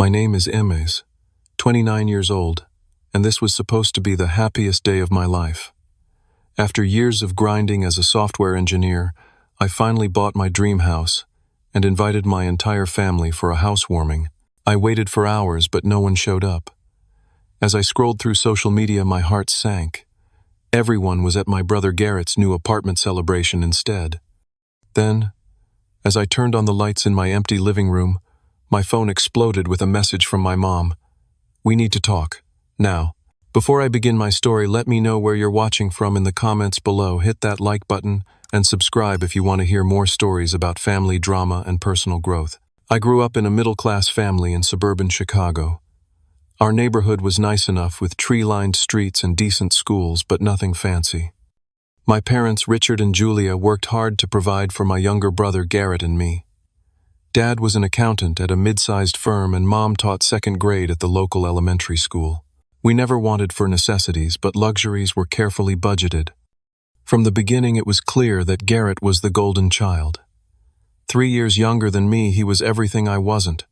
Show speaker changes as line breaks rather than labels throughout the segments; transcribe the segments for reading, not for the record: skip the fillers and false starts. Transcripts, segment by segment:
My name is Emes, 29 years old, and this was supposed to be the happiest day of my life. After years of grinding as a software engineer, I finally bought my dream house and invited my entire family for a housewarming. I waited for hours, but no one showed up. As I scrolled through social media, my heart sank. Everyone was at my brother Garrett's new apartment celebration instead. Then, as I turned on the lights in my empty living room, my phone exploded with a message from my mom. "We need to talk, now." Before I begin my story, let me know where you're watching from in the comments below. Hit that like button and subscribe if you want to hear more stories about family drama and personal growth. I grew up in a middle-class family in suburban Chicago. Our neighborhood was nice enough with tree-lined streets and decent schools, but nothing fancy. My parents, Richard and Julia, worked hard to provide for my younger brother Garrett and me. Dad was an accountant at a mid-sized firm, and Mom taught second grade at the local elementary school. We never wanted for necessities, but luxuries were carefully budgeted. From the beginning, it was clear that Garrett was the golden child. 3 years younger than me, he was everything I wasn't: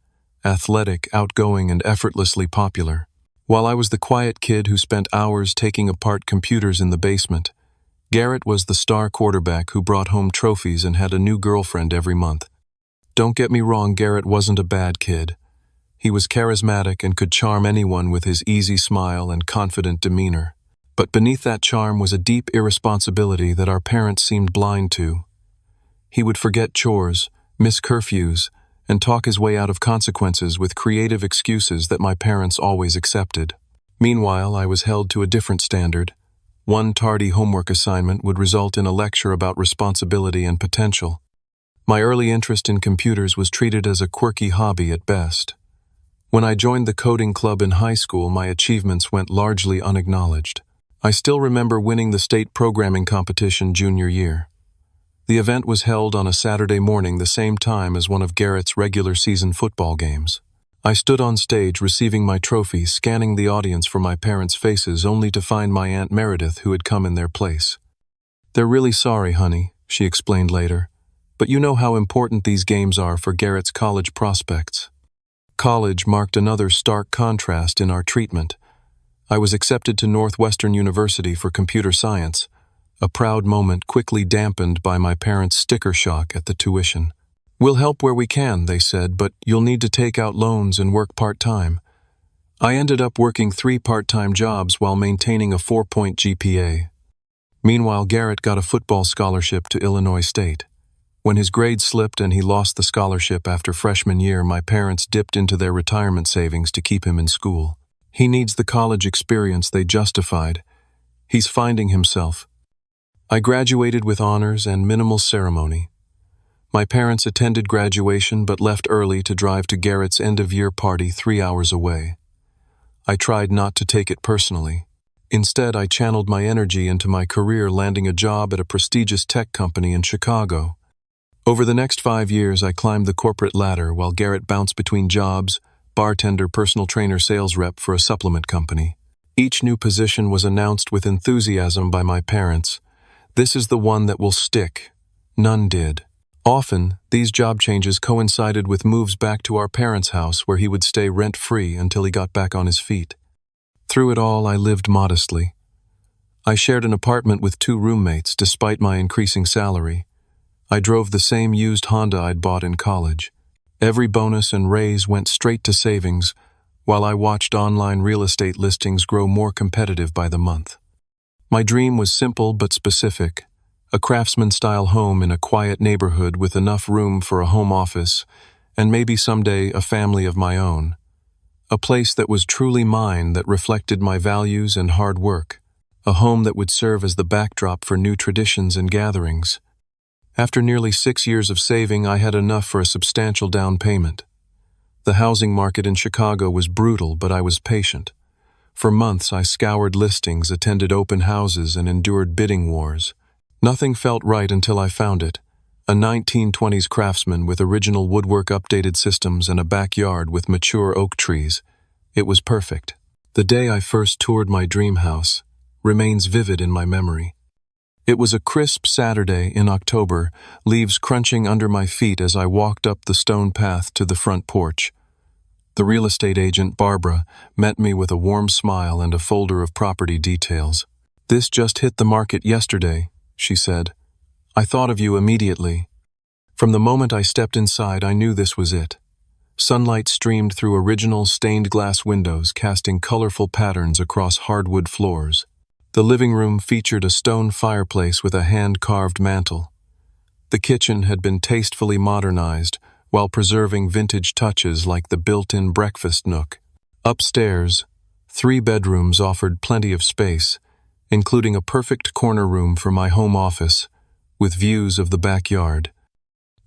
athletic, outgoing, and effortlessly popular. While I was the quiet kid who spent hours taking apart computers in the basement, Garrett was the star quarterback who brought home trophies and had a new girlfriend every month. Don't get me wrong, Garrett wasn't a bad kid. He was charismatic and could charm anyone with his easy smile and confident demeanor. But beneath that charm was a deep irresponsibility that our parents seemed blind to. He would forget chores, miss curfews, and talk his way out of consequences with creative excuses that my parents always accepted. Meanwhile, I was held to a different standard. One tardy homework assignment would result in a lecture about responsibility and potential. My early interest in computers was treated as a quirky hobby at best. When I joined the coding club in high school, my achievements went largely unacknowledged. I still remember winning the state programming competition junior year. The event was held on a Saturday morning, the same time as one of Garrett's regular season football games. I stood on stage receiving my trophy, scanning the audience for my parents' faces, only to find my Aunt Meredith, who had come in their place. "They're really sorry, honey," she explained later, "but you know how important these games are for Garrett's college prospects." College marked another stark contrast in our treatment. I was accepted to Northwestern University for computer science, a proud moment quickly dampened by my parents' sticker shock at the tuition. "We'll help where we can," they said, "but you'll need to take out loans and work part-time." I ended up working 3 part-time jobs while maintaining a 4-point GPA. Meanwhile, Garrett got a football scholarship to Illinois State. When his grades slipped and he lost the scholarship after freshman year, my parents dipped into their retirement savings to keep him in school. "He needs the college experience," they justified. "He's finding himself." I graduated with honors and minimal ceremony. My parents attended graduation but left early to drive to Garrett's end-of-year party 3 hours away. I tried not to take it personally. Instead, I channeled my energy into my career, landing a job at a prestigious tech company in Chicago. Over the next 5 years, I climbed the corporate ladder while Garrett bounced between jobs: bartender, personal trainer, sales rep for a supplement company. Each new position was announced with enthusiasm by my parents. "This is the one that will stick." None did. Often, these job changes coincided with moves back to our parents' house, where he would stay rent-free until he got back on his feet. Through it all, I lived modestly. I shared an apartment with 2 roommates, despite my increasing salary. I drove the same used Honda I'd bought in college. Every bonus and raise went straight to savings, while I watched online real estate listings grow more competitive by the month. My dream was simple but specific: a craftsman-style home in a quiet neighborhood with enough room for a home office, and maybe someday a family of my own. A place that was truly mine, that reflected my values and hard work. A home that would serve as the backdrop for new traditions and gatherings. After nearly 6 years of saving, I had enough for a substantial down payment. The housing market in Chicago was brutal, but I was patient. For months, I scoured listings, attended open houses, and endured bidding wars. Nothing felt right until I found it: a 1920s craftsman with original woodwork, updated systems, and a backyard with mature oak trees. It was perfect. The day I first toured my dream house remains vivid in my memory. It was a crisp Saturday in October, leaves crunching under my feet as I walked up the stone path to the front porch. The real estate agent, Barbara, met me with a warm smile and a folder of property details. "This just hit the market yesterday," she said. "I thought of you immediately." From the moment I stepped inside, I knew this was it. Sunlight streamed through original stained glass windows, casting colorful patterns across hardwood floors. The living room featured a stone fireplace with a hand-carved mantel. The kitchen had been tastefully modernized, while preserving vintage touches like the built-in breakfast nook. Upstairs, 3 bedrooms offered plenty of space, including a perfect corner room for my home office, with views of the backyard.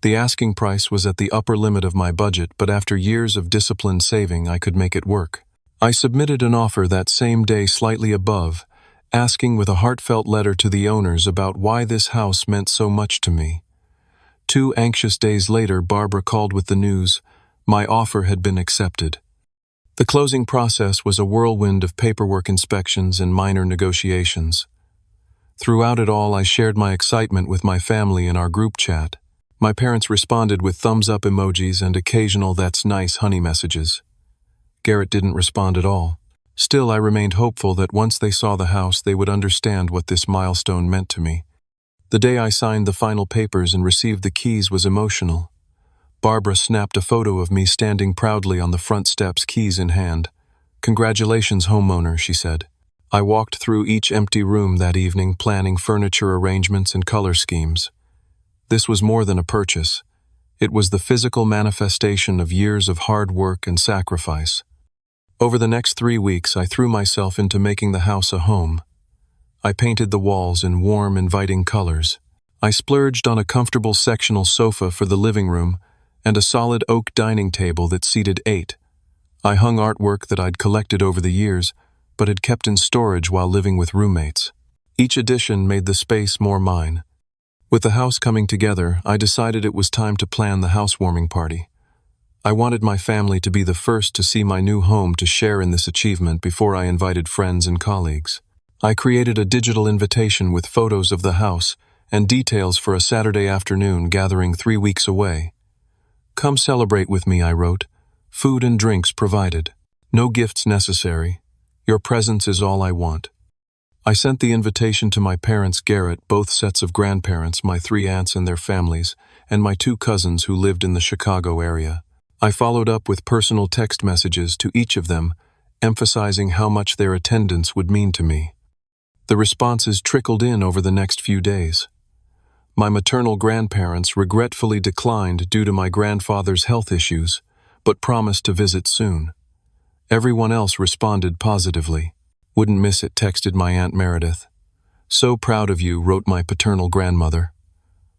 The asking price was at the upper limit of my budget, but after years of disciplined saving, I could make it work. I submitted an offer that same day slightly above, asking with a heartfelt letter to the owners about why this house meant so much to me. 2 anxious days later, Barbara called with the news my offer had been accepted. The closing process was a whirlwind of paperwork inspections and minor negotiations. Throughout it all, I shared my excitement with my family in our group chat. My parents responded with thumbs-up emojis and occasional "that's nice, honey" messages. Garrett didn't respond at all. Still, I remained hopeful that once they saw the house, they would understand what this milestone meant to me. The day I signed the final papers and received the keys was emotional. Barbara snapped a photo of me standing proudly on the front steps, keys in hand. "Congratulations, homeowner," she said. I walked through each empty room that evening, planning furniture arrangements and color schemes. This was more than a purchase. It was the physical manifestation of years of hard work and sacrifice. Over the next 3 weeks, I threw myself into making the house a home. I painted the walls in warm, inviting colors. I splurged on a comfortable sectional sofa for the living room and a solid oak dining table that seated 8. I hung artwork that I'd collected over the years, but had kept in storage while living with roommates. Each addition made the space more mine. With the house coming together, I decided it was time to plan the housewarming party. I wanted my family to be the first to see my new home, to share in this achievement before I invited friends and colleagues. I created a digital invitation with photos of the house and details for a Saturday afternoon gathering 3 weeks away. "Come celebrate with me," I wrote. "Food and drinks provided. No gifts necessary. Your presence is all I want." I sent the invitation to my parents, Garrett, both sets of grandparents, my 3 aunts and their families, and my 2 cousins who lived in the Chicago area. I followed up with personal text messages to each of them, emphasizing how much their attendance would mean to me. The responses trickled in over the next few days. My maternal grandparents regretfully declined due to my grandfather's health issues, but promised to visit soon. Everyone else responded positively. "Wouldn't miss it," texted my Aunt Meredith. "So proud of you," wrote my paternal grandmother.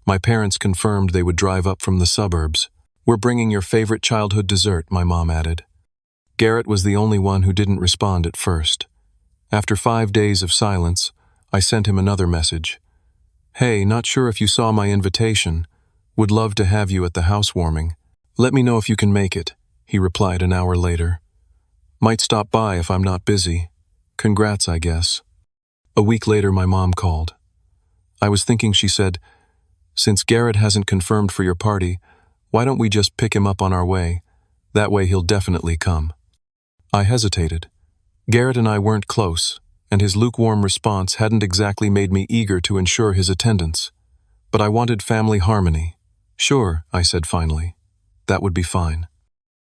My parents confirmed they would drive up from the suburbs. "We're bringing your favorite childhood dessert," my mom added. Garrett was the only one who didn't respond at first. After 5 days of silence, I sent him another message. "Hey, not sure if you saw my invitation. Would love to have you at the housewarming. Let me know if you can make it," he replied an hour later. "Might stop by if I'm not busy. Congrats, I guess." A week later, my mom called. "I was thinking," she said, "since Garrett hasn't confirmed for your party, why don't we just pick him up on our way? That way he'll definitely come." I hesitated. Garrett and I weren't close, and his lukewarm response hadn't exactly made me eager to ensure his attendance. But I wanted family harmony. "Sure," I said finally. "That would be fine."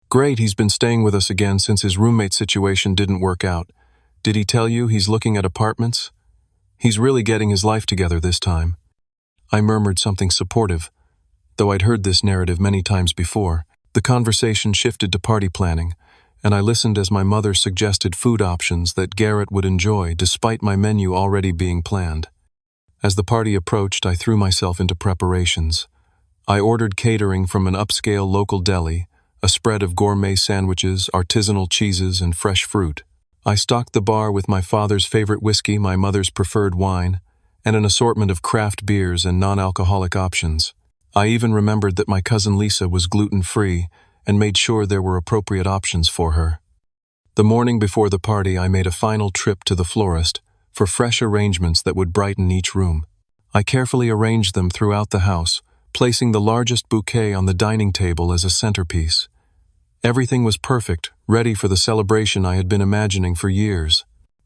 "Great, he's been staying with us again since his roommate situation didn't work out. Did he tell you he's looking at apartments? He's really getting his life together this time." I murmured something supportive, though I'd heard this narrative many times before. The conversation shifted to party planning, and I listened as my mother suggested food options that Garrett would enjoy, despite my menu already being planned. As the party approached, I threw myself into preparations. I ordered catering from an upscale local deli, a spread of gourmet sandwiches, artisanal cheeses, and fresh fruit. I stocked the bar with my father's favorite whiskey, my mother's preferred wine, and an assortment of craft beers and non-alcoholic options. I even remembered that my cousin Lisa was gluten-free and made sure there were appropriate options for her. The morning before the party, I made a final trip to the florist for fresh arrangements that would brighten each room. I carefully arranged them throughout the house, placing the largest bouquet on the dining table as a centerpiece. Everything was perfect, ready for the celebration I had been imagining for years.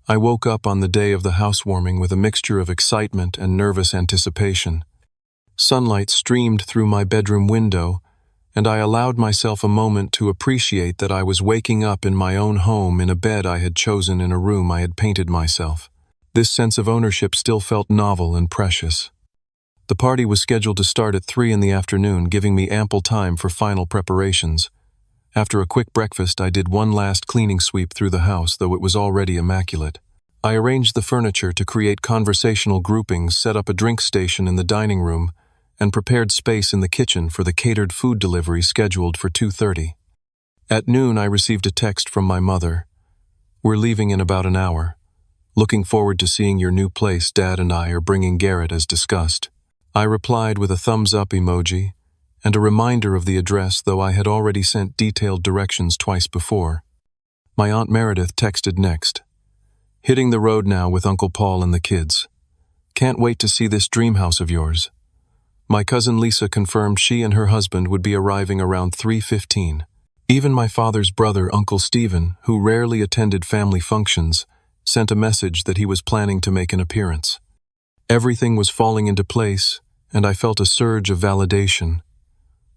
I woke up on the day of the housewarming with a mixture of excitement and nervous anticipation. Sunlight streamed through my bedroom window, and I allowed myself a moment to appreciate that I was waking up in my own home in a bed I had chosen in a room I had painted myself. This sense of ownership still felt novel and precious. The party was scheduled to start at 3 in the afternoon, giving me ample time for final preparations. After a quick breakfast, I did one last cleaning sweep through the house, though it was already immaculate. I arranged the furniture to create conversational groupings, set up a drink station in the dining room, and prepared space in the kitchen for the catered food delivery scheduled for 2:30. At noon, I received a text from my mother. "We're leaving in about an hour. Looking forward to seeing your new place. Dad and I are bringing Garrett as discussed." I replied with a thumbs up emoji and a reminder of the address, though I had already sent detailed directions twice before. My Aunt Meredith texted next. "Hitting the road now with Uncle Paul and the kids. Can't wait to see this dream house of yours." My cousin Lisa confirmed she and her husband would be arriving around 3:15. Even my father's brother, Uncle Stephen, who rarely attended family functions, sent a message that he was planning to make an appearance. Everything was falling into place, and I felt a surge of validation.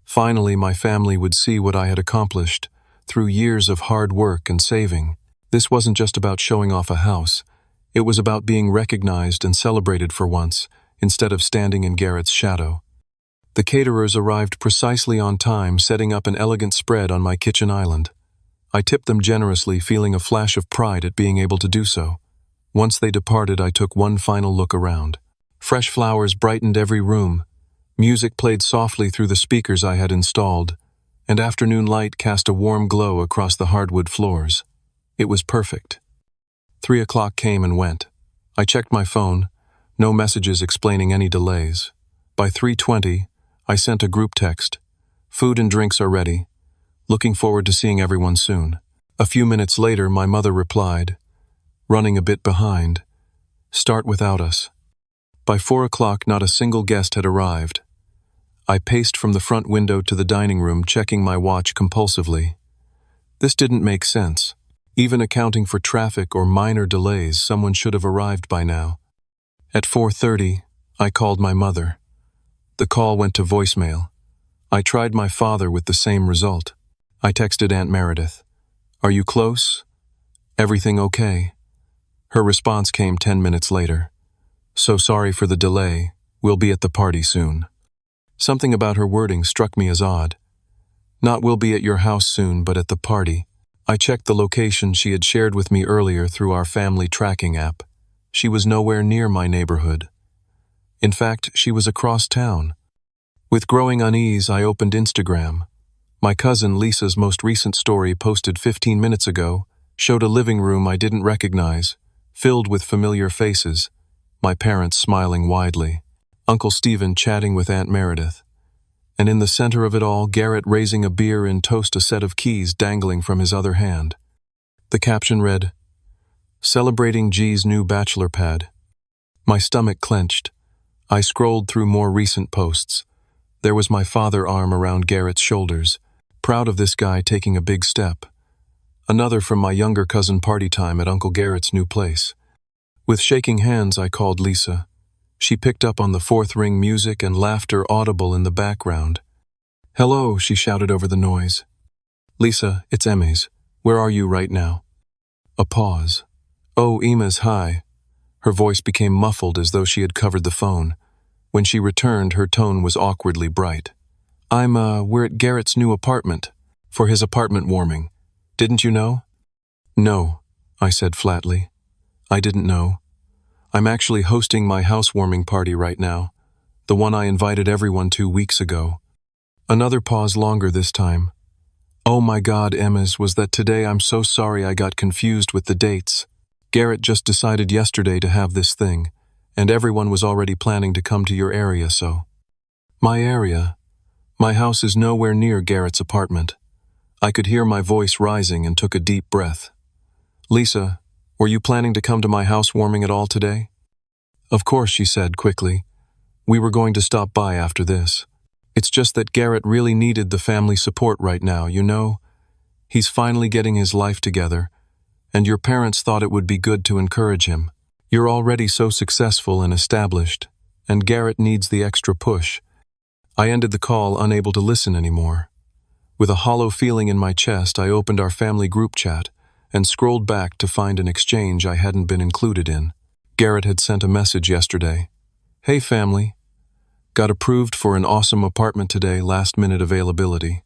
Finally, my family would see what I had accomplished through years of hard work and saving. This wasn't just about showing off a house. It was about being recognized and celebrated for once, instead of standing in Garrett's shadow. The caterers arrived precisely on time, setting up an elegant spread on my kitchen island. I tipped them generously, feeling a flash of pride at being able to do so. Once they departed, I took one final look around. Fresh flowers brightened every room. Music played softly through the speakers I had installed, and afternoon light cast a warm glow across the hardwood floors. It was perfect. 3 o'clock came and went. I checked my phone. No messages explaining any delays. By 3:20, I sent a group text. "Food and drinks are ready. Looking forward to seeing everyone soon." A few minutes later, my mother replied, "Running a bit behind. Start without us." By 4 o'clock, not a single guest had arrived. I paced from the front window to the dining room, checking my watch compulsively. This didn't make sense. Even accounting for traffic or minor delays, someone should have arrived by now. At 4:30, I called my mother. The call went to voicemail. I tried my father with the same result. I texted Aunt Meredith. "Are you close? Everything okay?" Her response came 10 minutes later. "So sorry for the delay. We'll be at the party soon." Something about her wording struck me as odd. Not "we'll be at your house soon," but "at the party." I checked the location she had shared with me earlier through our family tracking app. She was nowhere near my neighborhood. In fact, she was across town. With growing unease, I opened Instagram. My cousin Lisa's most recent story, posted 15 minutes ago, showed a living room I didn't recognize, filled with familiar faces, my parents smiling widely, Uncle Stephen chatting with Aunt Meredith, and in the center of it all, Garrett raising a beer in toast, a set of keys dangling from his other hand. The caption read, "Celebrating G's new bachelor pad." My stomach clenched. I scrolled through more recent posts. There was my father, arm around Garrett's shoulders, proud of this guy taking a big step. Another from my younger cousin, party time at Uncle Garrett's new place. With shaking hands, I called Lisa. She picked up on the fourth ring, music and laughter audible in the background. "Hello," she shouted over the noise. "Lisa, it's Emmys. Where are you right now?" A pause. "Oh, Emma's, hi." Her voice became muffled as though she had covered the phone. When she returned, her tone was awkwardly bright. We're at Garrett's new apartment, for his apartment warming. Didn't you know?" "No," I said flatly. "I didn't know. I'm actually hosting my housewarming party right now, the one I invited everyone to weeks ago." Another pause, longer this time. "Oh my God, Emma's, was that today? I'm so sorry, I got confused with the dates. Garrett just decided yesterday to have this thing, and everyone was already planning to come to your area, so." My area? My house is nowhere near Garrett's apartment. I could hear my voice rising and took a deep breath. "Lisa, were you planning to come to my housewarming at all today?" "Of course," she said quickly. "We were going to stop by after this. It's just that Garrett really needed the family support right now, you know? He's finally getting his life together, and your parents thought it would be good to encourage him. You're already so successful and established, and Garrett needs the extra push. I ended the call, unable to listen anymore. With a hollow feeling in my chest, I opened our family group chat and scrolled back to find an exchange I hadn't been included in. Garrett had sent a message yesterday. "Hey family, got approved for an awesome apartment today, last minute availability.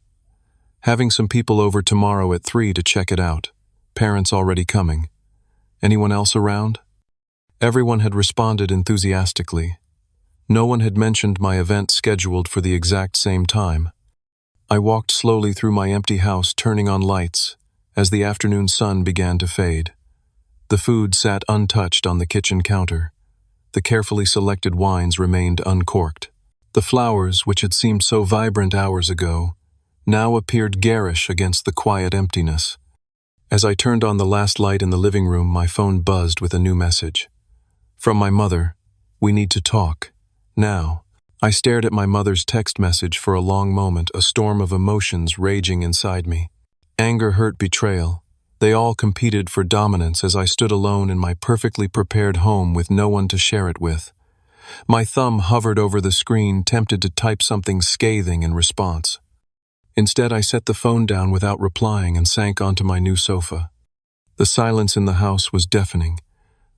Having some people over tomorrow at 3 to check it out. Parents already coming. Anyone else around?" Everyone had responded enthusiastically. No one had mentioned my event scheduled for the exact same time. I walked slowly through my empty house, turning on lights as the afternoon sun began to fade. The food sat untouched on the kitchen counter. The carefully selected wines remained uncorked. The flowers, which had seemed so vibrant hours ago, now appeared garish against the quiet emptiness. As I turned on the last light in the living room, my phone buzzed with a new message. From my mother, "We need to talk. Now." I stared at my mother's text message for a long moment, a storm of emotions raging inside me. Anger, hurt, betrayal. They all competed for dominance as I stood alone in my perfectly prepared home with no one to share it with. My thumb hovered over the screen, tempted to type something scathing in response. Instead, I set the phone down without replying and sank onto my new sofa. The silence in the house was deafening.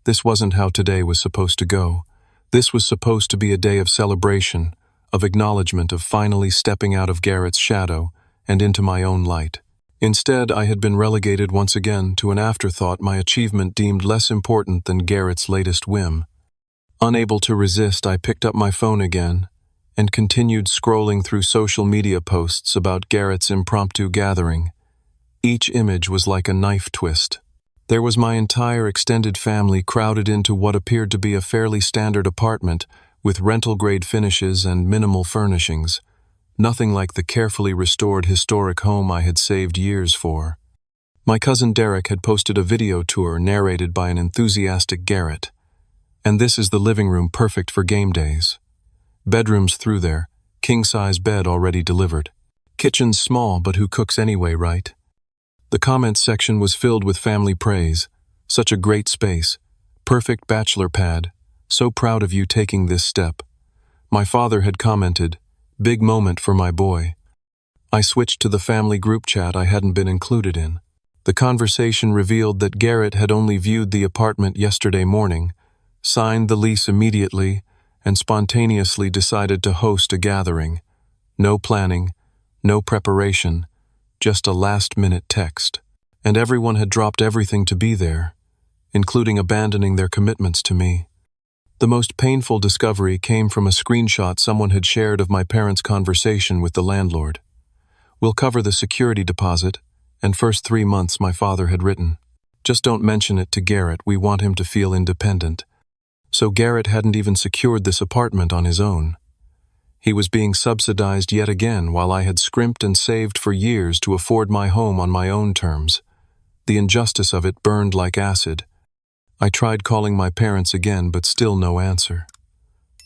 This wasn't how today was supposed to go. This was supposed to be a day of celebration, of acknowledgement, of finally stepping out of Garrett's shadow and into my own light. Instead, I had been relegated once again to an afterthought, my achievement deemed less important than Garrett's latest whim. Unable to resist, I picked up my phone again and continued scrolling through social media posts about Garrett's impromptu gathering. Each image was like a knife twist. There was my entire extended family crowded into what appeared to be a fairly standard apartment with rental-grade finishes and minimal furnishings. Nothing like the carefully restored historic home I had saved years for. My cousin Derek had posted a video tour narrated by an enthusiastic Garrett. And this is the living room, perfect for game days. Bedrooms through there, king-size bed already delivered. Kitchen's small, but who cooks anyway, right? The comments section was filled with family praise. Such a great space. Perfect bachelor pad. So proud of you taking this step. My father had commented, "Big moment for my boy." I switched to the family group chat I hadn't been included in. The conversation revealed that Garrett had only viewed the apartment yesterday morning, signed the lease immediately, and spontaneously decided to host a gathering. No planning, no preparation, just a last-minute text. And everyone had dropped everything to be there, including abandoning their commitments to me. The most painful discovery came from a screenshot someone had shared of my parents' conversation with the landlord. "We'll cover the security deposit, and first 3 months," my father had written. "Just don't mention it to Garrett, we want him to feel independent." So Garrett hadn't even secured this apartment on his own. He was being subsidized yet again while I had scrimped and saved for years to afford my home on my own terms. The injustice of it burned like acid. I tried calling my parents again, but still no answer.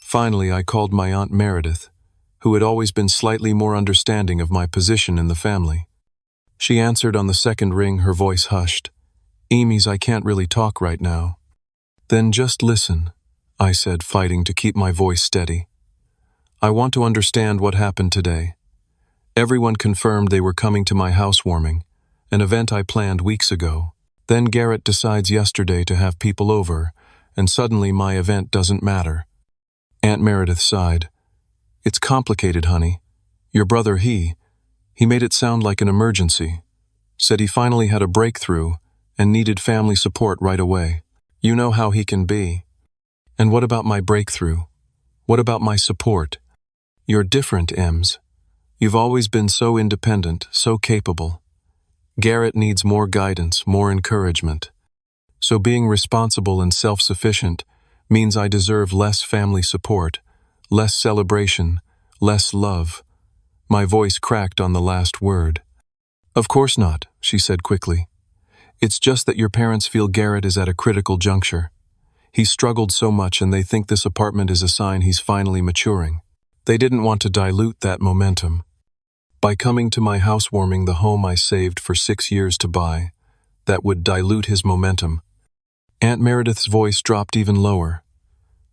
Finally, I called my Aunt Meredith, who had always been slightly more understanding of my position in the family. She answered on the second ring, her voice hushed. "Emies, I can't really talk right now." "Then just listen," I said, fighting to keep my voice steady. "I want to understand what happened today. Everyone confirmed they were coming to my housewarming, an event I planned weeks ago. Then Garrett decides yesterday to have people over, and suddenly my event doesn't matter." Aunt Meredith sighed. "It's complicated, honey. Your brother, he made it sound like an emergency. Said he finally had a breakthrough and needed family support right away. You know how he can be." "And what about my breakthrough? What about my support?" "You're different, Ems. You've always been so independent, so capable. Garrett needs more guidance, more encouragement. So being responsible and self-sufficient means I deserve less family support, less celebration, less love." My voice cracked on the last word. "Of course not," she said quickly. "It's just that your parents feel Garrett is at a critical juncture. He's struggled so much and they think this apartment is a sign he's finally maturing. They didn't want to dilute that momentum." By coming to my housewarming, the home I saved for 6 years to buy, that would dilute his momentum. Aunt Meredith's voice dropped even lower.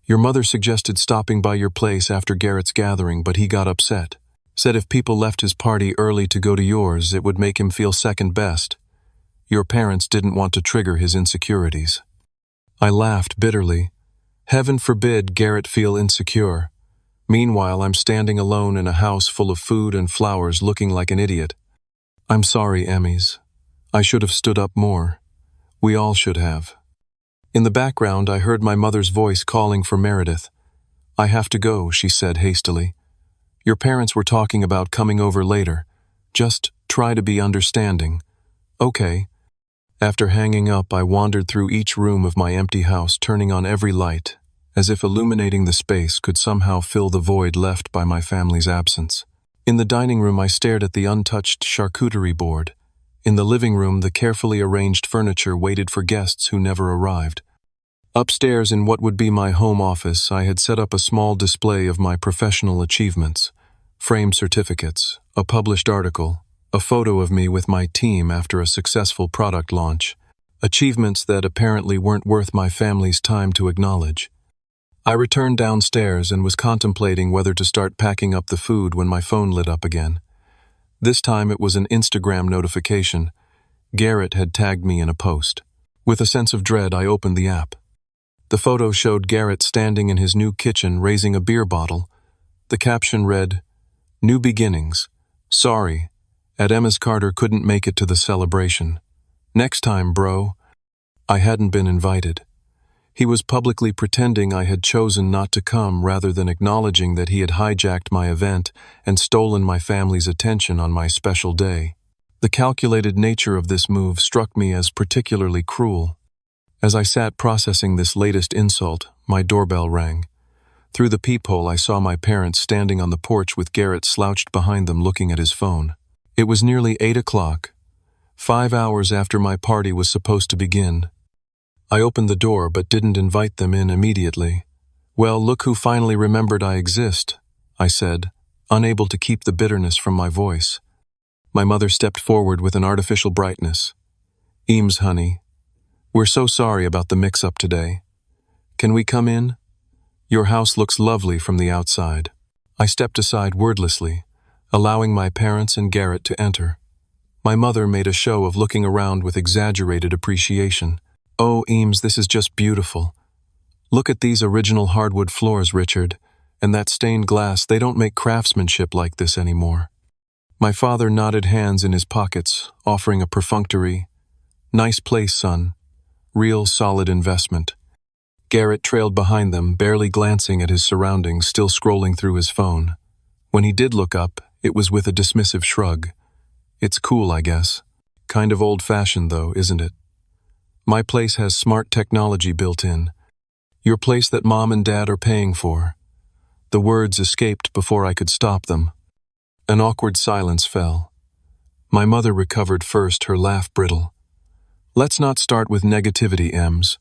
Your mother suggested stopping by your place after Garrett's gathering, but he got upset. Said if people left his party early to go to yours, it would make him feel second best. Your parents didn't want to trigger his insecurities. I laughed bitterly. Heaven forbid Garrett feel insecure. Meanwhile, I'm standing alone in a house full of food and flowers looking like an idiot. I'm sorry, Emmys. I should have stood up more. We all should have. In the background, I heard my mother's voice calling for Meredith. I have to go, she said hastily. Your parents were talking about coming over later. Just try to be understanding. Okay. After hanging up, I wandered through each room of my empty house, turning on every light, as if illuminating the space could somehow fill the void left by my family's absence. In the dining room, I stared at the untouched charcuterie board. In the living room, the carefully arranged furniture waited for guests who never arrived. Upstairs, in what would be my home office, I had set up a small display of my professional achievements, framed certificates, a published article, a photo of me with my team after a successful product launch, achievements that apparently weren't worth my family's time to acknowledge. I returned downstairs and was contemplating whether to start packing up the food when my phone lit up again. This time it was an Instagram notification. Garrett had tagged me in a post. With a sense of dread, I opened the app. The photo showed Garrett standing in his new kitchen raising a beer bottle. The caption read, "New beginnings. Sorry. At Emma's Carter couldn't make it to the celebration. Next time, bro." I hadn't been invited. He was publicly pretending I had chosen not to come rather than acknowledging that he had hijacked my event and stolen my family's attention on my special day. The calculated nature of this move struck me as particularly cruel. As I sat processing this latest insult, my doorbell rang. Through the peephole, I saw my parents standing on the porch with Garrett slouched behind them looking at his phone. It was nearly 8 o'clock, 5 hours after my party was supposed to begin. I opened the door but didn't invite them in immediately. "Well, look who finally remembered I exist," I said, unable to keep the bitterness from my voice. My mother stepped forward with an artificial brightness. "Eames, honey, we're so sorry about the mix-up today. Can we come in? Your house looks lovely from the outside." I stepped aside wordlessly, allowing my parents and Garrett to enter. My mother made a show of looking around with exaggerated appreciation. "Oh, Eames, this is just beautiful. Look at these original hardwood floors, Richard, and that stained glass. They don't make craftsmanship like this anymore." My father nodded, hands in his pockets, offering a perfunctory, "Nice place, son. Real solid investment." Garrett trailed behind them, barely glancing at his surroundings, still scrolling through his phone. When he did look up, it was with a dismissive shrug. "It's cool, I guess. Kind of old-fashioned, though, isn't it? My place has smart technology built in. Your place that Mom and Dad are paying for." The words escaped before I could stop them. An awkward silence fell. My mother recovered first, her laugh brittle. "Let's not start with negativity, Ems.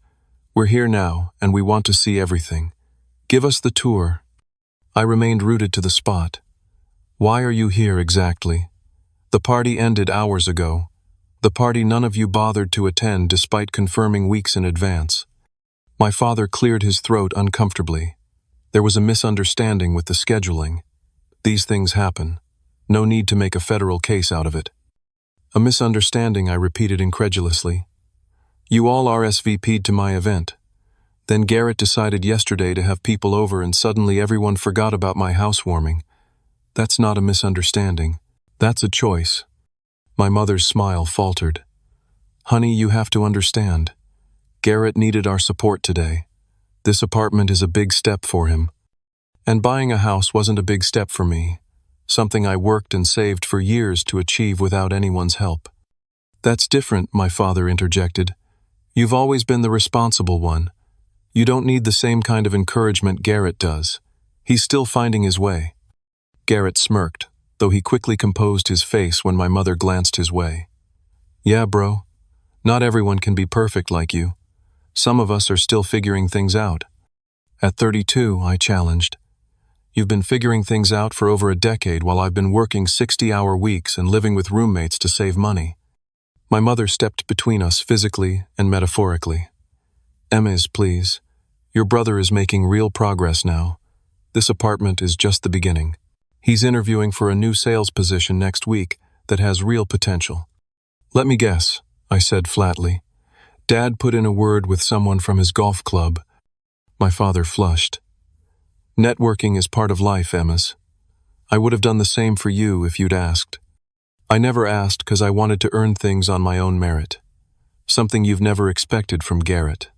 We're here now, and we want to see everything. Give us the tour." I remained rooted to the spot. "Why are you here exactly? The party ended hours ago. The party none of you bothered to attend despite confirming weeks in advance." My father cleared his throat uncomfortably. There was a misunderstanding with the scheduling. These things happen. No need to make a federal case out of it. "A misunderstanding," I repeated incredulously. "You all RSVP'd to my event. Then Garrett decided yesterday to have people over and suddenly everyone forgot about my housewarming. That's not a misunderstanding. That's a choice." My mother's smile faltered. "Honey, you have to understand. Garrett needed our support today. This apartment is a big step for him. And buying a house wasn't a big step for me. Something I worked and saved for years to achieve without anyone's help." "That's different," my father interjected. "You've always been the responsible one. You don't need the same kind of encouragement Garrett does. He's still finding his way." Garrett smirked, though he quickly composed his face when my mother glanced his way. "Yeah, bro. Not everyone can be perfect like you. Some of us are still figuring things out." "At 32, I challenged. You've been figuring things out for over a decade while I've been working 60-hour weeks and living with roommates to save money. My mother stepped between us physically and metaphorically. Emma, please. Your brother is making real progress now. This apartment is just the beginning. He's interviewing for a new sales position next week that has real potential. Let me guess, I said flatly. Dad put in a word with someone from his golf club. My father flushed. Networking is part of life, Emma. I would have done the same for you if you'd asked. I never asked because I wanted to earn things on my own merit. Something you've never expected from Garrett.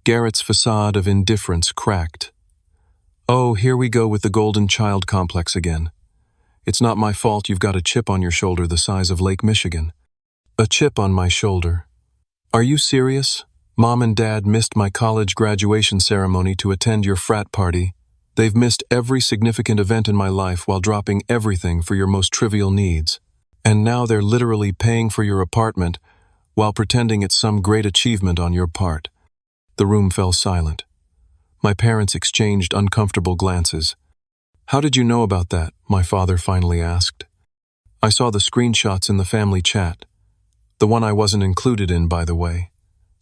Garrett's facade of indifference cracked. Oh, here we go with the golden child complex again. It's not my fault you've got a chip on your shoulder the size of Lake Michigan. A chip on my shoulder. Are you serious? Mom and Dad missed my college graduation ceremony to attend your frat party. They've missed every significant event in my life while dropping everything for your most trivial needs. And now they're literally paying for your apartment while pretending it's some great achievement on your part. The room fell silent. My parents exchanged uncomfortable glances. How did you know about that? My father finally asked. I saw the screenshots in the family chat. The one I wasn't included in, by the way.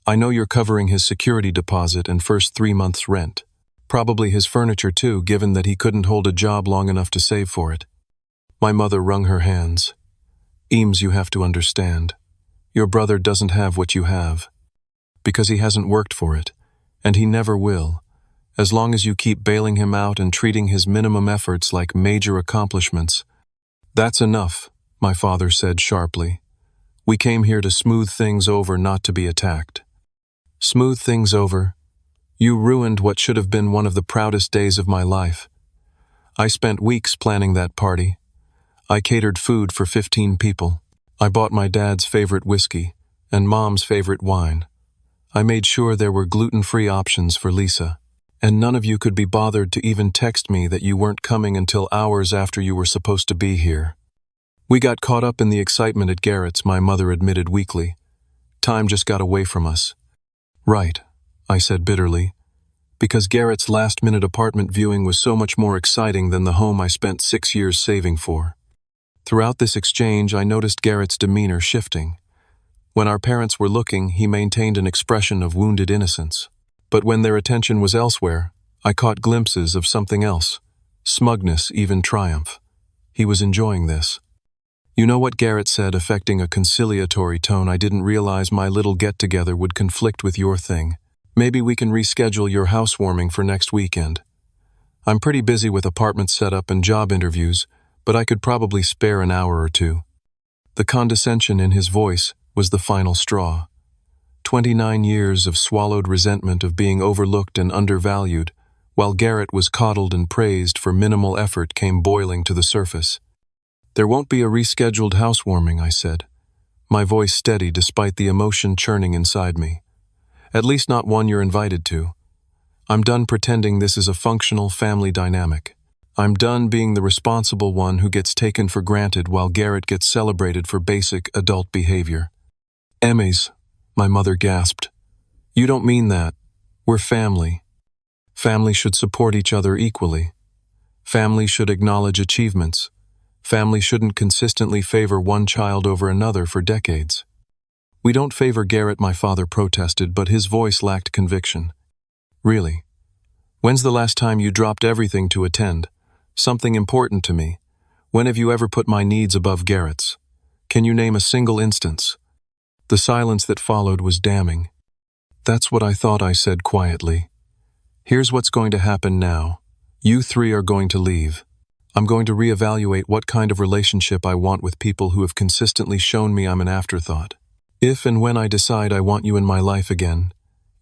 I know you're covering his security deposit and first 3 months' rent. Probably his furniture too, given that he couldn't hold a job long enough to save for it. My mother wrung her hands. Eames, you have to understand. Your brother doesn't have what you have. Because he hasn't worked for it. And he never will. As long as you keep bailing him out and treating his minimum efforts like major accomplishments. That's enough, my father said sharply. We came here to smooth things over, not to be attacked. Smooth things over? You ruined what should have been one of the proudest days of my life. I spent weeks planning that party. I catered food for 15 people. I bought my dad's favorite whiskey and Mom's favorite wine. I made sure there were gluten-free options for Lisa. And none of you could be bothered to even text me that you weren't coming until hours after you were supposed to be here. We got caught up in the excitement at Garrett's, my mother admitted weakly. Time just got away from us. Right, I said bitterly, because Garrett's last-minute apartment viewing was so much more exciting than the home I spent 6 years saving for. Throughout this exchange, I noticed Garrett's demeanor shifting. When our parents were looking, he maintained an expression of wounded innocence. But when their attention was elsewhere, I caught glimpses of something else. Smugness, even triumph. He was enjoying this. You know what Garrett said, affecting a conciliatory tone. I didn't realize my little get-together would conflict with your thing. Maybe we can reschedule your housewarming for next weekend. I'm pretty busy with apartment setup and job interviews, but I could probably spare an hour or two. The condescension in his voice was the final straw. 29 years of swallowed resentment of being overlooked and undervalued, while Garrett was coddled and praised for minimal effort, came boiling to the surface. There won't be a rescheduled housewarming, I said, my voice steady despite the emotion churning inside me. At least not one you're invited to. I'm done pretending this is a functional family dynamic. I'm done being the responsible one who gets taken for granted while Garrett gets celebrated for basic adult behavior. Emmys, my mother gasped. You don't mean that. We're family. Family should support each other equally. Family should acknowledge achievements. Family shouldn't consistently favor one child over another for decades. We don't favor Garrett, my father protested, but his voice lacked conviction. Really? When's the last time you dropped everything to attend? Something important to me. When have you ever put my needs above Garrett's? Can you name a single instance? The silence that followed was damning. That's what I thought, I said quietly. Here's what's going to happen now. You three are going to leave. I'm going to reevaluate what kind of relationship I want with people who have consistently shown me I'm an afterthought. If and when I decide I want you in my life again,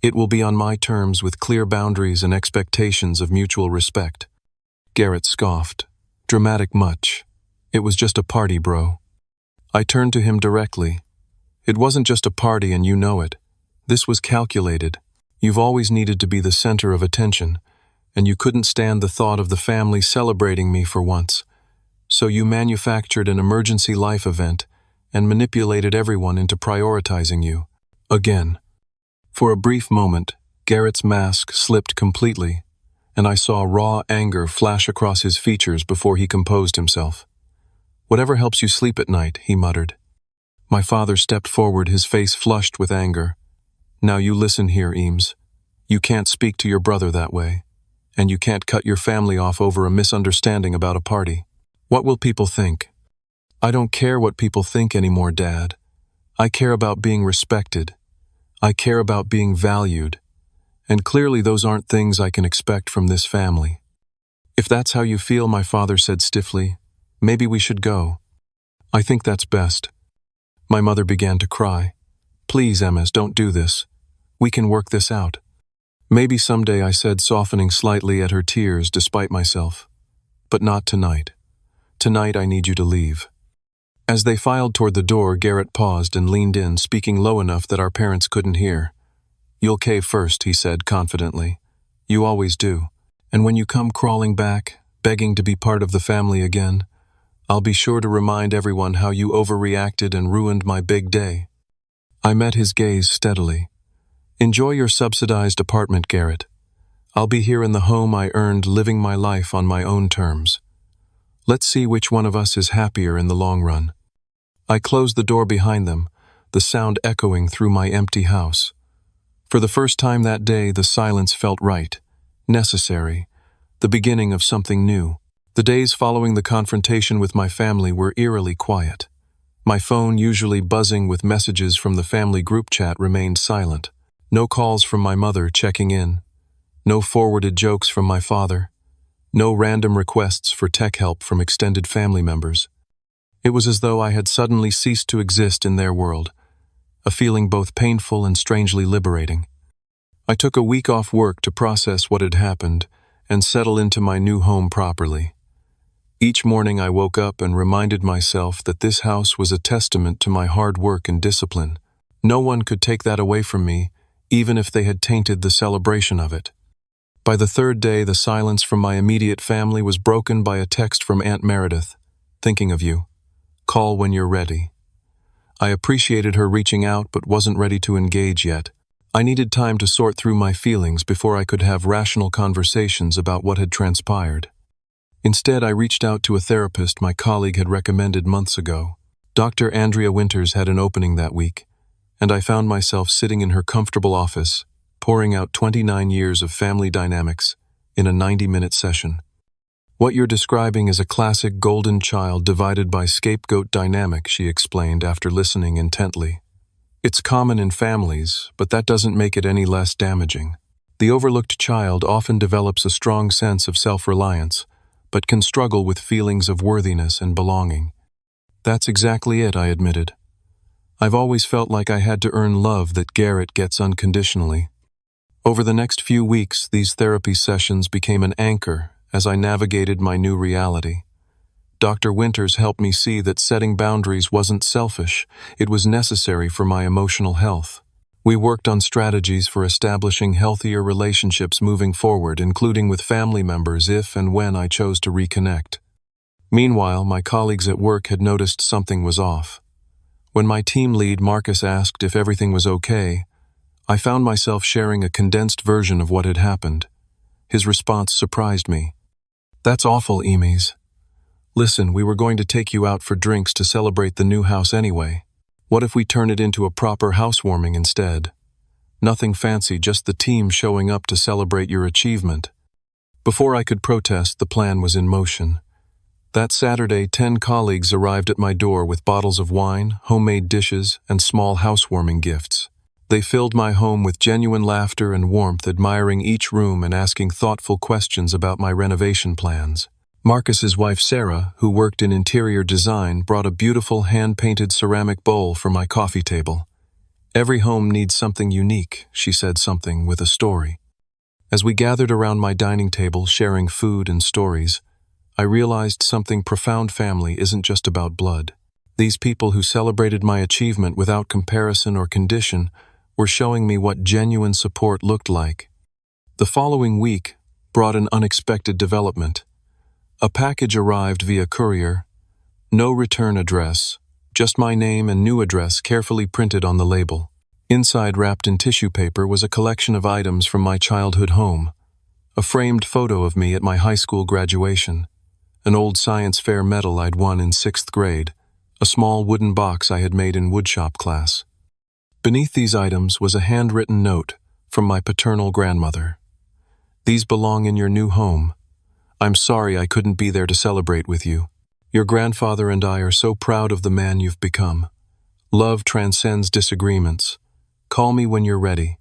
it will be on my terms with clear boundaries and expectations of mutual respect. Garrett scoffed. Dramatic much. It was just a party, bro. I turned to him directly. It wasn't just a party and you know it. This was calculated. You've always needed to be the center of attention, and you couldn't stand the thought of the family celebrating me for once. So you manufactured an emergency life event and manipulated everyone into prioritizing you. Again. For a brief moment, Garrett's mask slipped completely, and I saw raw anger flash across his features before he composed himself. "Whatever helps you sleep at night," he muttered. My father stepped forward, his face flushed with anger. "Now you listen here, Eames. You can't speak to your brother that way, and you can't cut your family off over a misunderstanding about a party. What will people think?" "I don't care what people think anymore, Dad. I care about being respected. I care about being valued. And clearly those aren't things I can expect from this family." "If that's how you feel," my father said stiffly, "maybe we should go." "I think that's best." My mother began to cry. "Please, Emma, don't do this. We can work this out." "Maybe someday," I said, softening slightly at her tears despite myself. "But not tonight. Tonight I need you to leave." As they filed toward the door, Garrett paused and leaned in, speaking low enough that our parents couldn't hear. "You'll cave first," he said confidently. "You always do. And when you come crawling back, begging to be part of the family again, I'll be sure to remind everyone how you overreacted and ruined my big day." I met his gaze steadily. "Enjoy your subsidized apartment, Garrett. I'll be here in the home I earned, living my life on my own terms. Let's see which one of us is happier in the long run." I closed the door behind them, the sound echoing through my empty house. For the first time that day, the silence felt right, necessary, the beginning of something new. The days following the confrontation with my family were eerily quiet. My phone, usually buzzing with messages from the family group chat, remained silent. No calls from my mother checking in. No forwarded jokes from my father. No random requests for tech help from extended family members. It was as though I had suddenly ceased to exist in their world, a feeling both painful and strangely liberating. I took a week off work to process what had happened and settle into my new home properly. Each morning I woke up and reminded myself that this house was a testament to my hard work and discipline. No one could take that away from me, even if they had tainted the celebration of it. By the third day, the silence from my immediate family was broken by a text from Aunt Meredith. "Thinking of you. Call when you're ready." I appreciated her reaching out but wasn't ready to engage yet. I needed time to sort through my feelings before I could have rational conversations about what had transpired. Instead, I reached out to a therapist my colleague had recommended months ago. Dr. Andrea Winters had an opening that week, and I found myself sitting in her comfortable office, pouring out 29 years of family dynamics in a 90-minute session. "What you're describing is a classic golden child divided by scapegoat dynamic," she explained after listening intently. "It's common in families, but that doesn't make it any less damaging. The overlooked child often develops a strong sense of self-reliance, but can struggle with feelings of worthiness and belonging." "That's exactly it," I admitted. "I've always felt like I had to earn love that Garrett gets unconditionally." Over the next few weeks, these therapy sessions became an anchor as I navigated my new reality. Dr. Winters helped me see that setting boundaries wasn't selfish, it was necessary for my emotional health. We worked on strategies for establishing healthier relationships moving forward, including with family members if and when I chose to reconnect. Meanwhile, my colleagues at work had noticed something was off. When my team lead, Marcus, asked if everything was okay, I found myself sharing a condensed version of what had happened. His response surprised me. "That's awful, Eames. Listen, we were going to take you out for drinks to celebrate the new house anyway. What if we turn it into a proper housewarming instead? Nothing fancy, just the team showing up to celebrate your achievement." Before I could protest, the plan was in motion. That Saturday, 10 colleagues arrived at my door with bottles of wine, homemade dishes, and small housewarming gifts. They filled my home with genuine laughter and warmth, admiring each room and asking thoughtful questions about my renovation plans. Marcus's wife, Sarah, who worked in interior design, brought a beautiful hand-painted ceramic bowl for my coffee table. "Every home needs something unique," she said, something with a story. As we gathered around my dining table, sharing food and stories, I realized something profound: family isn't just about blood. These people who celebrated my achievement without comparison or condition were showing me what genuine support looked like. The following week brought an unexpected development. A package arrived via courier. No return address, just my name and new address carefully printed on the label. Inside, wrapped in tissue paper, was a collection of items from my childhood home. a framed photo of me at my high school graduation, an old science fair medal I'd won in 6th grade, a small wooden box I had made in woodshop class. Beneath these items was a handwritten note from my paternal grandmother. "These belong in your new home. I'm sorry I couldn't be there to celebrate with you. Your grandfather and I are so proud of the man you've become. Love transcends disagreements. Call me when you're ready."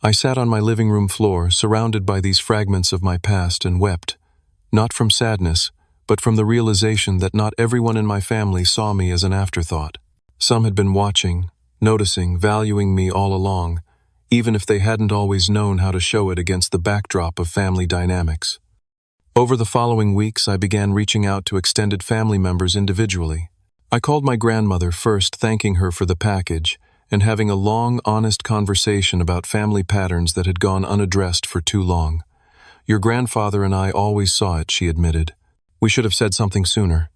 I sat on my living room floor, surrounded by these fragments of my past, and wept, not from sadness, but from the realization that not everyone in my family saw me as an afterthought. Some had been watching, noticing, valuing me all along, even if they hadn't always known how to show it against the backdrop of family dynamics. Over the following weeks, I began reaching out to extended family members individually. I called my grandmother first, thanking her for the package, and having a long, honest conversation about family patterns that had gone unaddressed for too long. "Your grandfather and I always saw it," she admitted. "We should have said something sooner."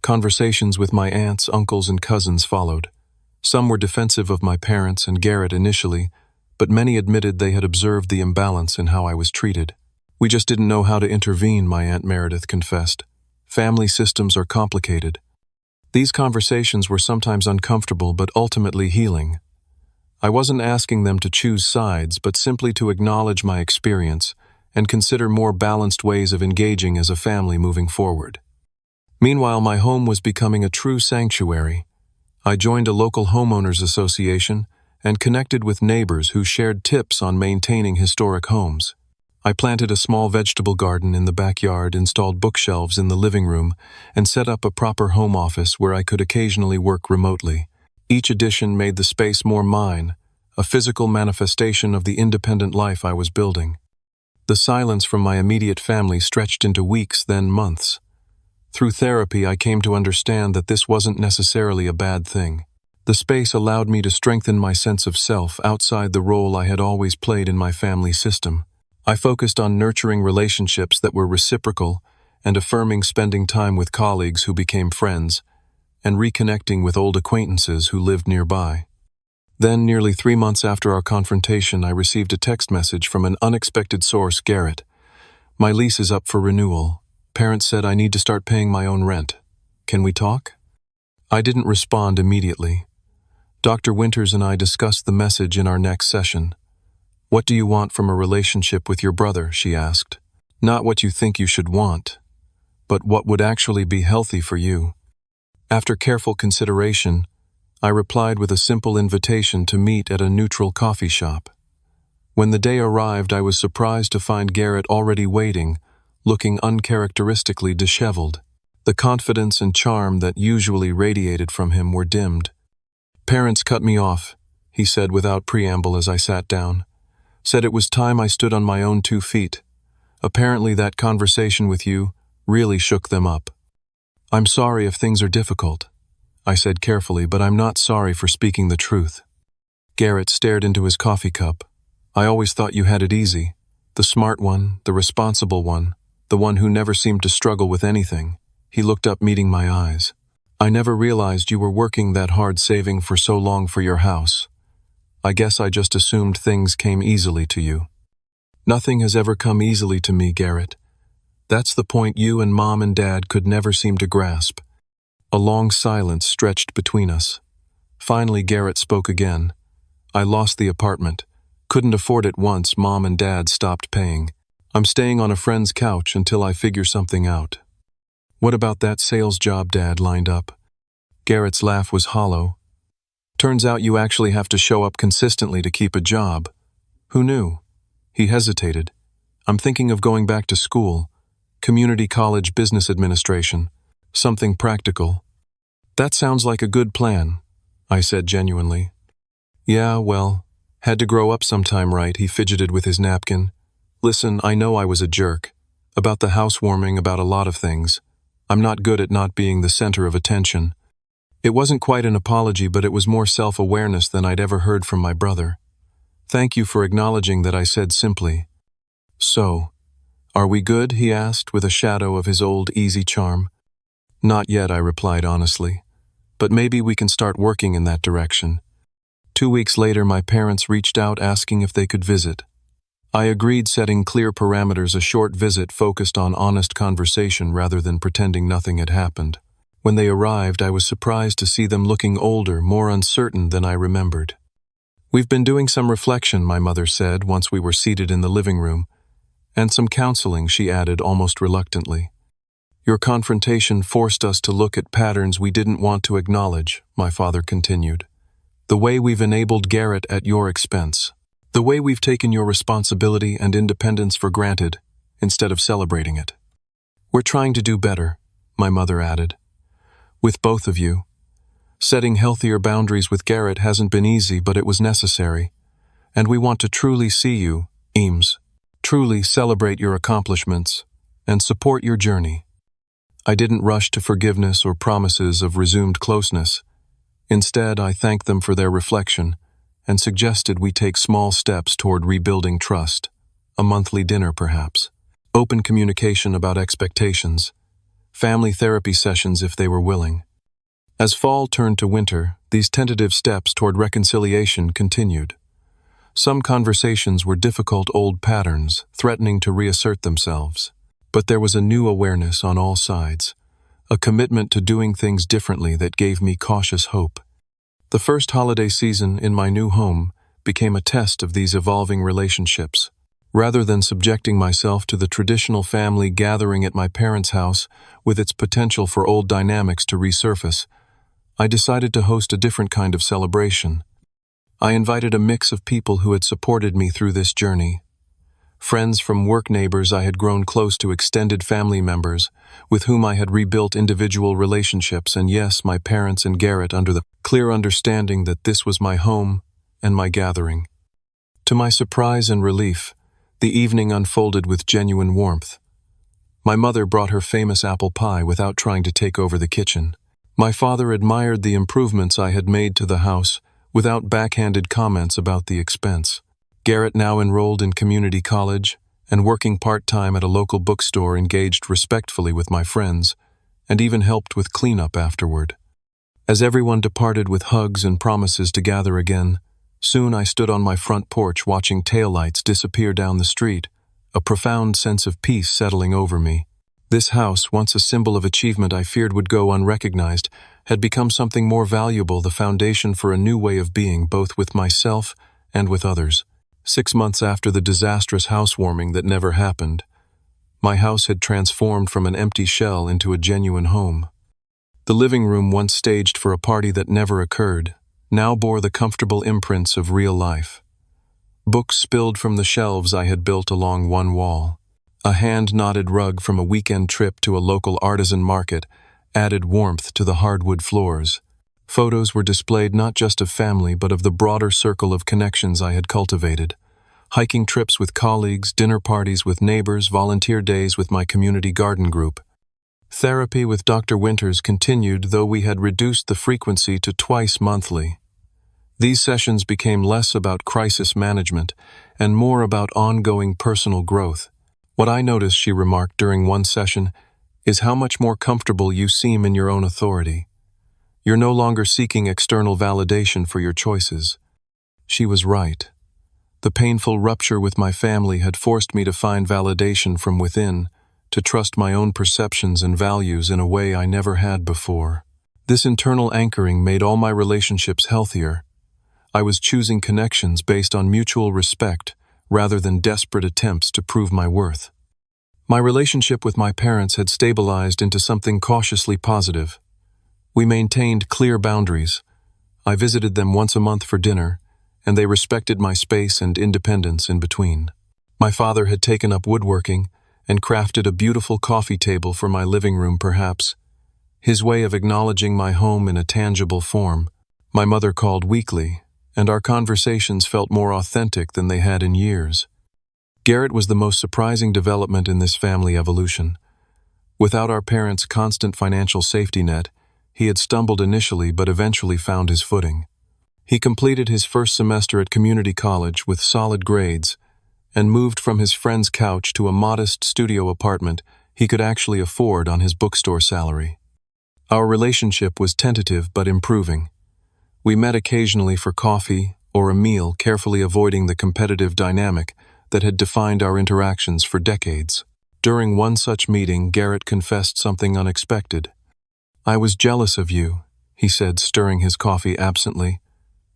Conversations with my aunts, uncles, and cousins followed. Some were defensive of my parents and Garrett initially, but many admitted they had observed the imbalance in how I was treated. "We just didn't know how to intervene," my Aunt Meredith confessed. "Family systems are complicated." These conversations were sometimes uncomfortable but ultimately healing. I wasn't asking them to choose sides, but simply to acknowledge my experience and consider more balanced ways of engaging as a family moving forward. Meanwhile, my home was becoming a true sanctuary. I joined a local homeowners association and connected with neighbors who shared tips on maintaining historic homes. I planted a small vegetable garden in the backyard, installed bookshelves in the living room, and set up a proper home office where I could occasionally work remotely. Each addition made the space more mine, a physical manifestation of the independent life I was building. The silence from my immediate family stretched into weeks, then months. Through therapy, I came to understand that this wasn't necessarily a bad thing. The space allowed me to strengthen my sense of self outside the role I had always played in my family system. I focused on nurturing relationships that were reciprocal and affirming spending time with colleagues who became friends and reconnecting with old acquaintances who lived nearby. Then, nearly 3 months after our confrontation, I received a text message from an unexpected source: "Garrett, my lease is up for renewal. Parents said I need to start paying my own rent. Can we talk?" I didn't respond immediately. Dr. Winters and I discussed the message in our next session. "What do you want from a relationship with your brother?" she asked. "Not what you think you should want, but what would actually be healthy for you." After careful consideration, I replied with a simple invitation to meet at a neutral coffee shop. When the day arrived, I was surprised to find Garrett already waiting, looking uncharacteristically disheveled. The confidence and charm that usually radiated from him were dimmed. "Parents cut me off," he said without preamble as I sat down. "Said it was time I stood on my own 2 feet. Apparently that conversation with you really shook them up." "I'm sorry if things are difficult," I said carefully, "but I'm not sorry for speaking the truth." Garrett stared into his coffee cup. "I always thought you had it easy. The smart one, the responsible one, the one who never seemed to struggle with anything." He looked up, meeting my eyes. "I never realized you were working that hard, saving for so long for your house. I guess I just assumed things came easily to you." "Nothing has ever come easily to me, Garrett. That's the point you and Mom and Dad could never seem to grasp." A long silence stretched between us. Finally, Garrett spoke again. "I lost the apartment. Couldn't afford it once Mom and Dad stopped paying. I'm staying on a friend's couch until I figure something out." "What about that sales job Dad lined up?" Garrett's laugh was hollow. "Turns out you actually have to show up consistently to keep a job." "Who knew?" He hesitated. "I'm thinking of going back to school. Community college business administration. Something practical." "That sounds like a good plan," I said genuinely. "Yeah, well, had to grow up sometime, right?" He fidgeted with his napkin. "Listen, I know I was a jerk. About the housewarming, about a lot of things. I'm not good at not being the center of attention. It wasn't quite an apology, but it was more self-awareness than I'd ever heard from my brother. Thank you for acknowledging that," I said simply. "So, are we good?" he asked, with a shadow of his old easy charm. "Not yet," I replied honestly. "But maybe we can start working in that direction." 2 weeks later, my parents reached out asking if they could visit. I agreed, setting clear parameters. A short visit focused on honest conversation rather than pretending nothing had happened. When they arrived, I was surprised to see them looking older, more uncertain than I remembered. "We've been doing some reflection," my mother said once we were seated in the living room. "And some counseling," she added almost reluctantly. "Your confrontation forced us to look at patterns we didn't want to acknowledge," my father continued. "The way we've enabled Garrett at your expense. The way we've taken your responsibility and independence for granted, instead of celebrating it. We're trying to do better," my mother added. "With both of you. Setting healthier boundaries with Garrett hasn't been easy, but it was necessary. And we want to truly see you, Eames. Truly celebrate your accomplishments and support your journey." I didn't rush to forgiveness or promises of resumed closeness. Instead, I thanked them for their reflection and suggested we take small steps toward rebuilding trust. A monthly dinner, perhaps. Open communication about expectations. Family therapy sessions if they were willing. As fall turned to winter, these tentative steps toward reconciliation continued. Some conversations were difficult old patterns, threatening to reassert themselves. But there was a new awareness on all sides, a commitment to doing things differently that gave me cautious hope. The first holiday season in my new home became a test of these evolving relationships. Rather than subjecting myself to the traditional family gathering at my parents' house with its potential for old dynamics to resurface, I decided to host a different kind of celebration. I invited a mix of people who had supported me through this journey. Friends from work, neighbors I had grown close to, extended family members with whom I had rebuilt individual relationships, and yes, my parents and Garrett, under the clear understanding that this was my home and my gathering. To my surprise and relief, the evening unfolded with genuine warmth. My mother brought her famous apple pie without trying to take over the kitchen. My father admired the improvements I had made to the house without backhanded comments about the expense. Garrett, now enrolled in community college and working part-time at a local bookstore, engaged respectfully with my friends and even helped with cleanup afterward. As everyone departed with hugs and promises to gather again, soon I stood on my front porch watching taillights disappear down the street, a profound sense of peace settling over me. This house, once a symbol of achievement I feared would go unrecognized, had become something more valuable, the foundation for a new way of being, both with myself and with others. 6 months after the disastrous housewarming that never happened, my house had transformed from an empty shell into a genuine home. The living room, once staged for a party that never occurred, now bore the comfortable imprints of real life. Books spilled from the shelves I had built along one wall. A hand-knotted rug from a weekend trip to a local artisan market added warmth to the hardwood floors. Photos were displayed not just of family but of the broader circle of connections I had cultivated. Hiking trips with colleagues, dinner parties with neighbors, volunteer days with my community garden group. Therapy with Dr. Winters continued, though we had reduced the frequency to twice monthly. These sessions became less about crisis management and more about ongoing personal growth. "What I noticed," she remarked during one session, "is how much more comfortable you seem in your own authority. You're no longer seeking external validation for your choices." She was right. The painful rupture with my family had forced me to find validation from within, to trust my own perceptions and values in a way I never had before. This internal anchoring made all my relationships healthier. I was choosing connections based on mutual respect rather than desperate attempts to prove my worth. My relationship with my parents had stabilized into something cautiously positive. We maintained clear boundaries. I visited them once a month for dinner, and they respected my space and independence in between. My father had taken up woodworking and crafted a beautiful coffee table for my living room, perhaps his way of acknowledging my home in a tangible form. My mother called weekly, and our conversations felt more authentic than they had in years. Garrett was the most surprising development in this family evolution. Without our parents' constant financial safety net, he had stumbled initially but eventually found his footing. He completed his first semester at community college with solid grades and moved from his friend's couch to a modest studio apartment he could actually afford on his bookstore salary. Our relationship was tentative but improving. We met occasionally for coffee or a meal, carefully avoiding the competitive dynamic that had defined our interactions for decades. During one such meeting, Garrett confessed something unexpected. "I was jealous of you," he said, stirring his coffee absently.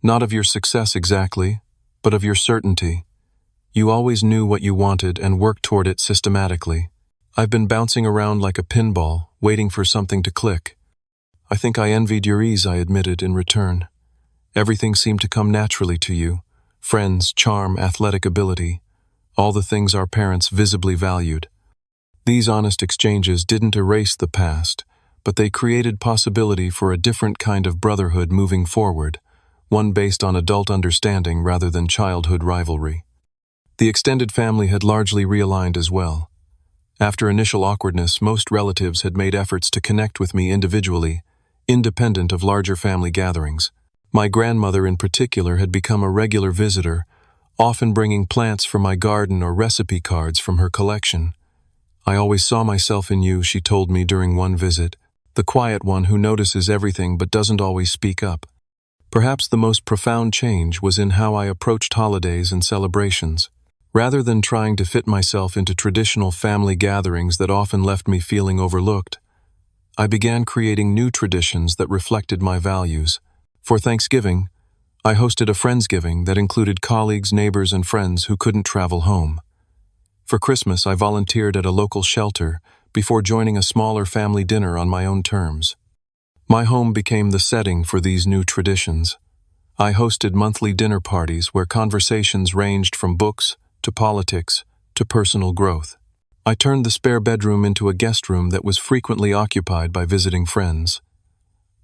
"Not of your success exactly, but of your certainty. You always knew what you wanted and worked toward it systematically. I've been bouncing around like a pinball, waiting for something to click. I think I envied your ease," I admitted in return. "Everything seemed to come naturally to you. Friends, charm, athletic ability, all the things our parents visibly valued. These honest exchanges didn't erase the past, but they created possibility for a different kind of brotherhood moving forward, one based on adult understanding rather than childhood rivalry." The extended family had largely realigned as well. After initial awkwardness, most relatives had made efforts to connect with me individually, independent of larger family gatherings. My grandmother in particular had become a regular visitor, often bringing plants from my garden or recipe cards from her collection. "I always saw myself in you," she told me during one visit, "the quiet one who notices everything but doesn't always speak up." Perhaps the most profound change was in how I approached holidays and celebrations. Rather than trying to fit myself into traditional family gatherings that often left me feeling overlooked, I began creating new traditions that reflected my values. For Thanksgiving, I hosted a Friendsgiving that included colleagues, neighbors, and friends who couldn't travel home. For Christmas, I volunteered at a local shelter before joining a smaller family dinner on my own terms. My home became the setting for these new traditions. I hosted monthly dinner parties where conversations ranged from books to politics to personal growth. I turned the spare bedroom into a guest room that was frequently occupied by visiting friends.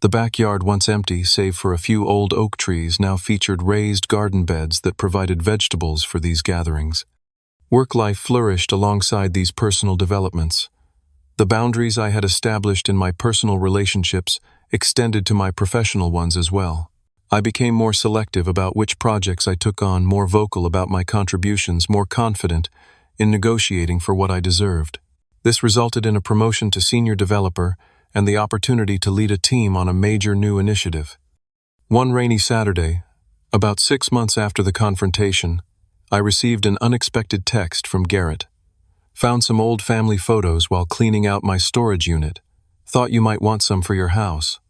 The backyard, once empty save for a few old oak trees, now featured raised garden beds that provided vegetables for these gatherings. Work life flourished alongside these personal developments. The boundaries I had established in my personal relationships extended to my professional ones as well. I became more selective about which projects I took on, more vocal about my contributions, more confident in negotiating for what I deserved. This resulted in a promotion to senior developer and the opportunity to lead a team on a major new initiative. One rainy Saturday, about 6 months after the confrontation, I received an unexpected text from Garrett. "Found some old family photos while cleaning out my storage unit. Thought you might want some for your house.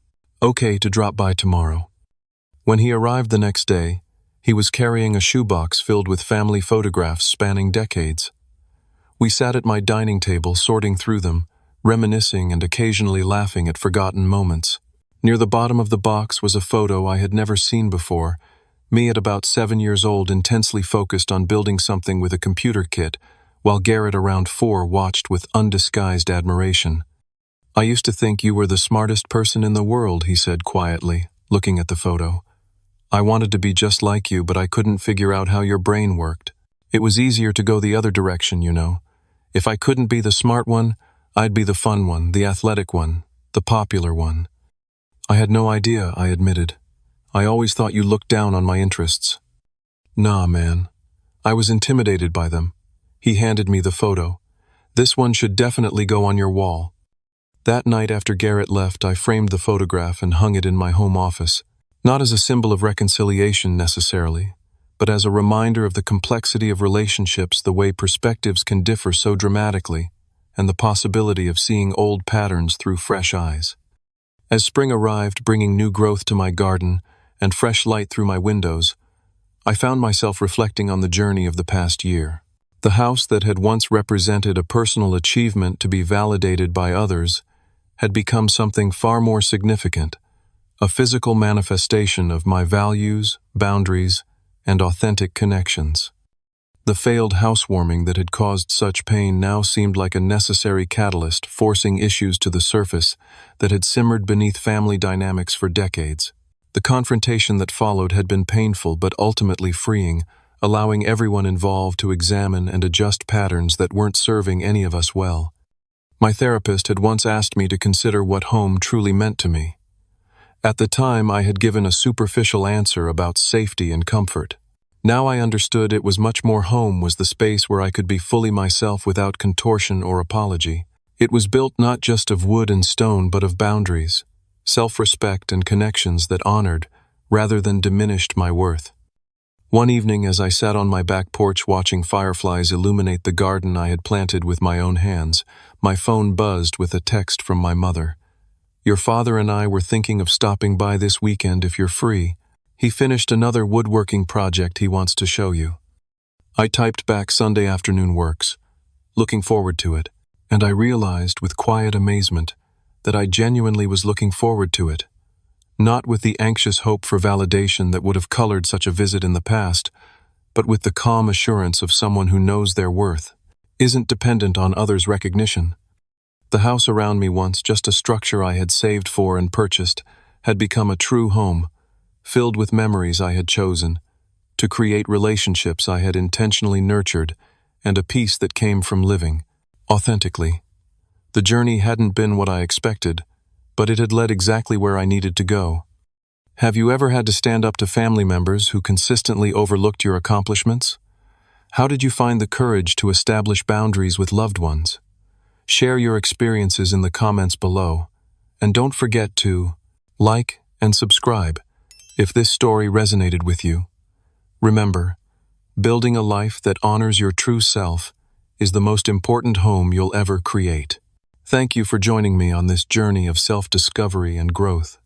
Okay to drop by tomorrow." When he arrived the next day, he was carrying a shoebox filled with family photographs spanning decades. We sat at my dining table sorting through them, reminiscing and occasionally laughing at forgotten moments. Near the bottom of the box was a photo I had never seen before, me at about 7 years old, intensely focused on building something with a computer kit, while Garrett, around 4, watched with undisguised admiration. "I used to think you were the smartest person in the world," he said quietly, looking at the photo. "I wanted to be just like you, but I couldn't figure out how your brain worked. It was easier to go the other direction, you know. If I couldn't be the smart one, I'd be the fun one, the athletic one, the popular one." "I had no idea," I admitted. "I always thought you looked down on my interests." "Nah, man. I was intimidated by them." He handed me the photo. "This one should definitely go on your wall." That night after Garrett left, I framed the photograph and hung it in my home office. Not as a symbol of reconciliation necessarily, but as a reminder of the complexity of relationships, the way perspectives can differ so dramatically, and the possibility of seeing old patterns through fresh eyes. As spring arrived, bringing new growth to my garden and fresh light through my windows, I found myself reflecting on the journey of the past year. The house that had once represented a personal achievement to be validated by others had become something far more significant, a physical manifestation of my values, boundaries, and authentic connections. The failed housewarming that had caused such pain now seemed like a necessary catalyst, forcing issues to the surface that had simmered beneath family dynamics for decades. The confrontation that followed had been painful but ultimately freeing, allowing everyone involved to examine and adjust patterns that weren't serving any of us well. My therapist had once asked me to consider what home truly meant to me. At the time, I had given a superficial answer about safety and comfort. Now I understood it was much more. Home was the space where I could be fully myself without contortion or apology. It was built not just of wood and stone but of boundaries, self-respect, and connections that honored rather than diminished my worth. One evening, as I sat on my back porch watching fireflies illuminate the garden I had planted with my own hands, my phone buzzed with a text from my mother. "Your father and I were thinking of stopping by this weekend if you're free. He finished another woodworking project he wants to show you." I typed back, "Sunday afternoon works. Looking forward to it." And I realized with quiet amazement that I genuinely was looking forward to it. Not with the anxious hope for validation that would have colored such a visit in the past, but with the calm assurance of someone who knows their worth, isn't dependent on others' recognition. The house around me, once just a structure I had saved for and purchased, had become a true home, filled with memories I had chosen, to create relationships I had intentionally nurtured, and a peace that came from living authentically. The journey hadn't been what I expected, but it had led exactly where I needed to go. Have you ever had to stand up to family members who consistently overlooked your accomplishments? How did you find the courage to establish boundaries with loved ones? Share your experiences in the comments below, and don't forget to like and subscribe if this story resonated with you. Remember, building a life that honors your true self is the most important home you'll ever create. Thank you for joining me on this journey of self-discovery and growth.